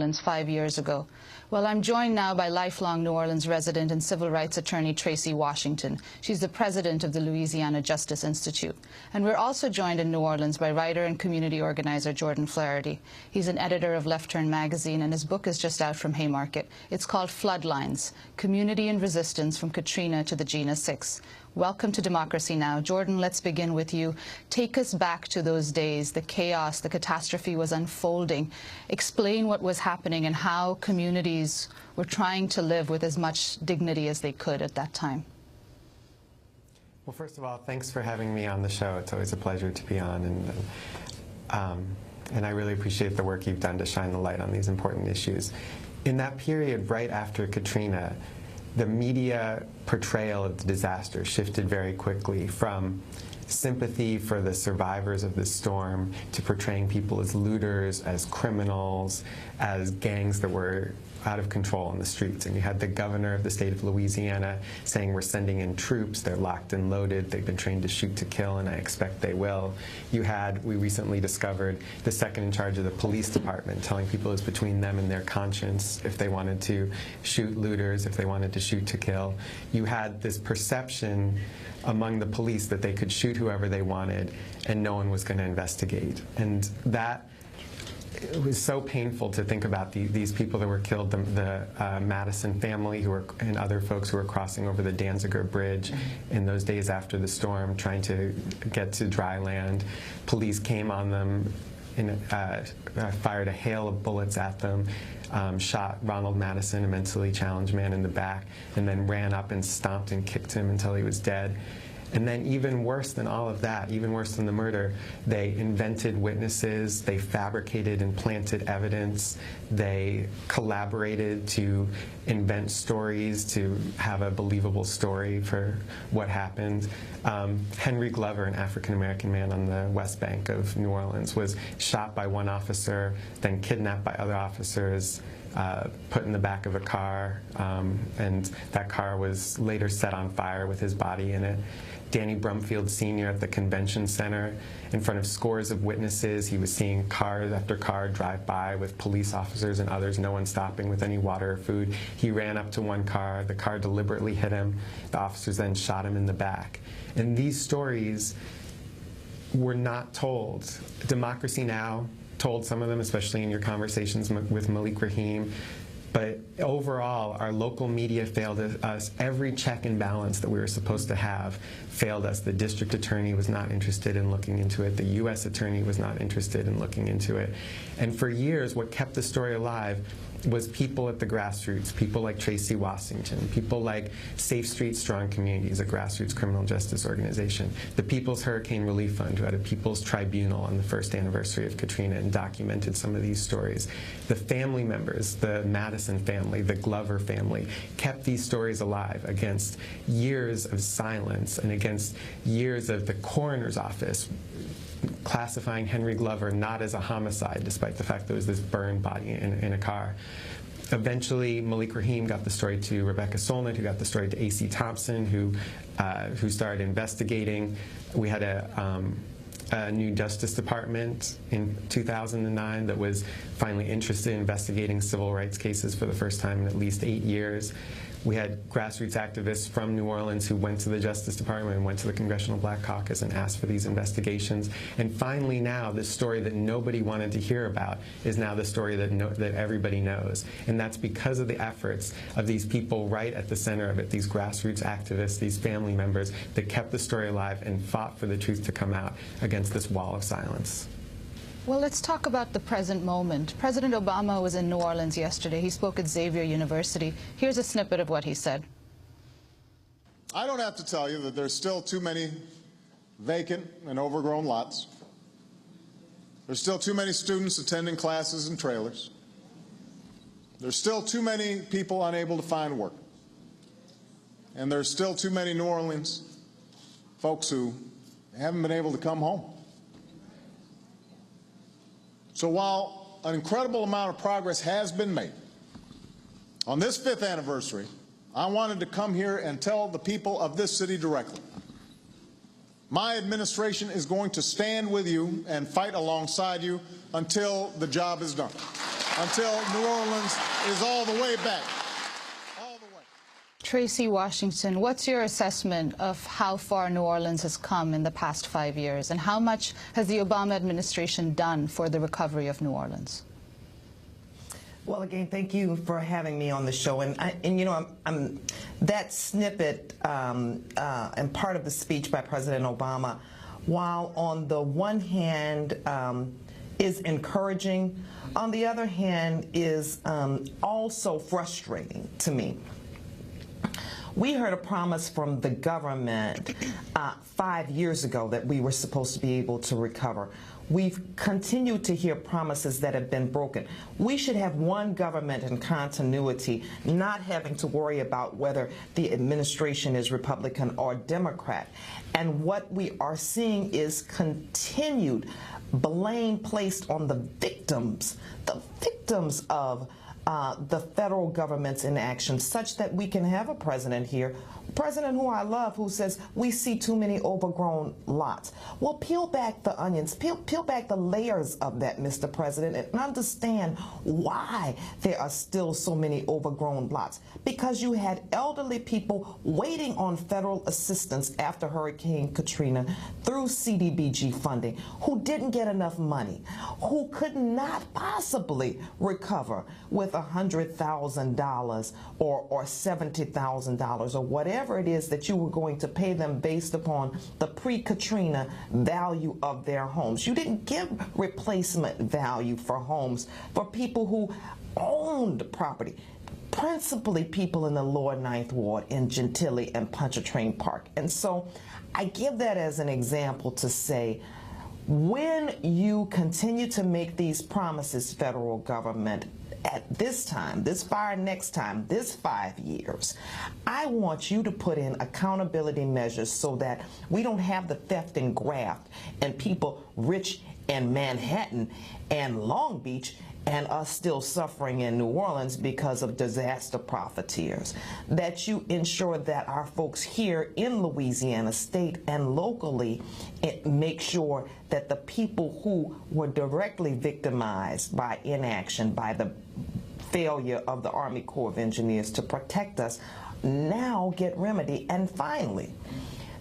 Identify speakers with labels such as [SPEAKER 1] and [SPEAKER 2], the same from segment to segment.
[SPEAKER 1] Orleans 5 years ago. Well, I'm joined now by lifelong New Orleans resident and civil rights attorney Tracie Washington. She's the president of the Louisiana Justice Institute. And we're also joined in New Orleans by writer and community organizer Jordan Flaherty. He's an editor of Left Turn magazine, and his book is just out from Haymarket. It's called Floodlines: Community and Resistance from Katrina to the Jena Six. Welcome to Democracy Now! Jordan, let's begin with you. Take us back to those days. The chaos, the catastrophe was unfolding. Explain what was happening and how communities were trying to live with as much dignity as they could at that time.
[SPEAKER 2] Well, first of all, thanks for having me on the show. It's always a pleasure to be on, and I really appreciate the work you've done to shine the light on these important issues. In that period right after Katrina, the media portrayal of the disaster shifted very quickly from sympathy for the survivors of the storm to portraying people as looters, as criminals, as gangs that were out of control in the streets. And you had the governor of the state of Louisiana saying, we're sending in troops, they're locked and loaded, they've been trained to shoot to kill, and I expect they will. You had, we recently discovered, the second in charge of the police department telling people it's between them and their conscience if they wanted to shoot looters, if they wanted to shoot to kill. You had this perception among the police that they could shoot whoever they wanted and no one was going to investigate. And that, it was so painful to think about these people that were killed, the Madison family and other folks who were crossing over the Danziger Bridge in those days after the storm, trying to get to dry land. Police came on them, fired a hail of bullets at them, shot Ronald Madison, a mentally challenged man, in the back, and then ran up and stomped and kicked him until he was dead. And then even worse than all of that, even worse than the murder, they invented witnesses, they fabricated and planted evidence, they collaborated to invent stories, to have a believable story for what happened. Henry Glover, an African-American man on the West Bank of New Orleans, was shot by one officer, then kidnapped by other officers, put in the back of a car, and that car was later set on fire with his body in it. Danny Brumfield Sr. at the convention center, in front of scores of witnesses, he was seeing car after car drive by with police officers and others, no one stopping with any water or food. He ran up to one car, the car deliberately hit him, the officers then shot him in the back. And these stories were not told. Democracy Now! Told some of them, especially in your conversations with Malik Rahim. But overall, our local media failed us. Every check and balance that we were supposed to have failed us. The district attorney was not interested in looking into it. The U.S. attorney was not interested in looking into it. And for years, what kept the story alive was people at the grassroots, people like Tracie Washington, people like Safe Streets, Strong Communities, a grassroots criminal justice organization, the People's Hurricane Relief Fund, who had a People's Tribunal on the first anniversary of Katrina and documented some of these stories. The family members, the Madison family, the Glover family, kept these stories alive against years of silence and against years of the coroner's office classifying Henry Glover not as a homicide, despite the fact there was this burned body in a car. Eventually, Malik Rahim got the story to Rebecca Solnit, who got the story to A.C. Thompson, who started investigating. We had a new Justice Department in 2009 that was finally interested in investigating civil rights cases for the first time in at least 8 years. We had grassroots activists from New Orleans who went to the Justice Department and went to the Congressional Black Caucus and asked for these investigations. And finally now, this story that nobody wanted to hear about is now the story that everybody knows. And that's because of the efforts of these people right at the center of it, these grassroots activists, these family members that kept the story alive and fought for the truth to come out against this wall of silence.
[SPEAKER 1] Well, let's talk about the present moment. President Obama was in New Orleans yesterday. He spoke at Xavier University. Here's a snippet of what he said.
[SPEAKER 3] I don't have to tell you that there's still too many vacant and overgrown lots. There's still too many students attending classes in trailers. There's still too many people unable to find work. And there's still too many New Orleans folks who haven't been able to come home. So while an incredible amount of progress has been made, on this 5th anniversary, I wanted to come here and tell the people of this city directly, my administration is going to stand with you and fight alongside you until the job is done. until New Orleans is all the way back.
[SPEAKER 1] Tracie Washington, what's your assessment of how far New Orleans has come in the past 5 years, and how much has the Obama administration done for the recovery of New Orleans?
[SPEAKER 4] Well, again, thank you for having me on the show. And you know, that snippet and part of the speech by President Obama, while on the one hand is encouraging, on the other hand is also frustrating to me. We heard a promise from the government 5 years ago that we were supposed to be able to recover. We've continued to hear promises that have been broken. We should have one government in continuity, not having to worry about whether the administration is Republican or Democrat. And what we are seeing is continued blame placed on the victims of the federal government's inaction, such that we can have a president here, president who I love, who says we see too many overgrown lots. Well, peel back the onions, peel back the layers of that, Mr. President, and understand why there are still so many overgrown lots. Because you had elderly people waiting on federal assistance after Hurricane Katrina through CDBG funding, who didn't get enough money, who could not possibly recover with $100,000 or $70,000 or whatever it is that you were going to pay them based upon the pre-Katrina value of their homes. You didn't give replacement value for homes for people who owned property, principally people in the lower Ninth Ward in Gentilly and Pontchartrain Park. And so I give that as an example to say, when you continue to make these promises, federal government, at this time, this fire next time, this 5 years, I want you to put in accountability measures so that we don't have the theft and graft and people rich in Manhattan and Long Beach and us still suffering in New Orleans because of disaster profiteers. That you ensure that our folks here in Louisiana state and locally make sure that the people who were directly victimized by inaction, by the failure of the Army Corps of Engineers to protect us, now get remedy. And finally,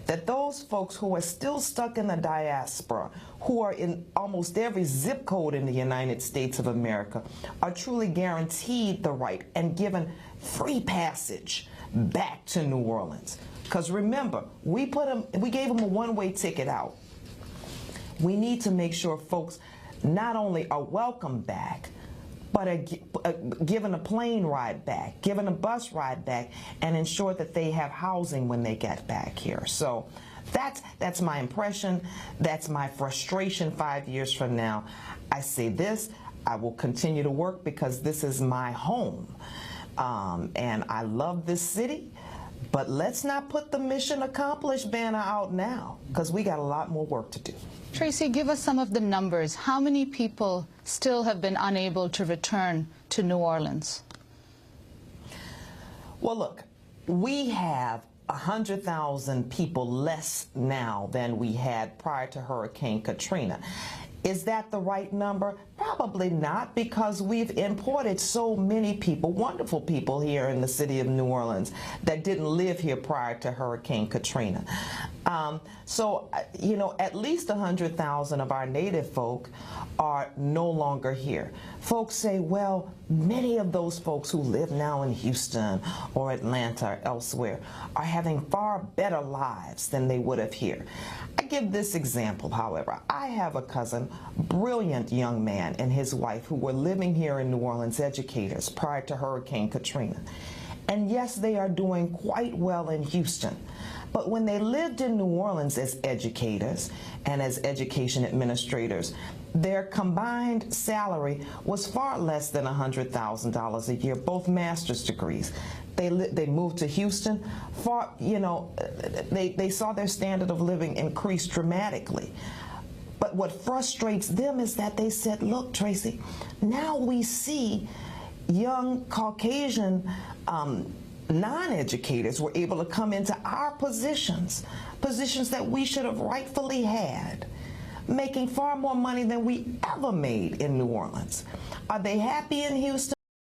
[SPEAKER 4] that those folks who are still stuck in the diaspora, who are in almost every zip code in the United States of America, are truly guaranteed the right and given free passage back to New Orleans. Because remember, we gave them a one-way ticket out. We need to make sure folks not only are welcome back, but are given a plane ride back, given a bus ride back, and ensure that they have housing when they get back here. So that's my impression. That's my frustration 5 years from now. I say this, I will continue to work because this is my home. And I love this city, but let's not put the mission accomplished banner out now, because we got a lot more work to do.
[SPEAKER 1] Tracie, give us some of the numbers. How many people still have been unable to return to New Orleans?
[SPEAKER 4] Well, look, we have 100,000 people less now than we had prior to Hurricane Katrina. Is that the right number? Probably not, because we've imported so many people, wonderful people here in the city of New Orleans that didn't live here prior to Hurricane Katrina. So, you know, at least 100,000 of our native folk are no longer here. Folks say, well, many of those folks who live now in Houston or Atlanta or elsewhere are having far better lives than they would have here. I give this example, however. I have a cousin, brilliant young man, and his wife who were living here in New Orleans, educators, prior to Hurricane Katrina. And yes, they are doing quite well in Houston. But when they lived in New Orleans as educators and as education administrators, their combined salary was far less than $100,000 a year, both master's degrees. They moved to Houston. They saw their standard of living increase dramatically. But what frustrates them is that they said, look, Tracie, now we see young Caucasian non-educators were able to come into our positions that we should have rightfully had. making far more money than we ever made in New Orleans. Are they happy in Houston?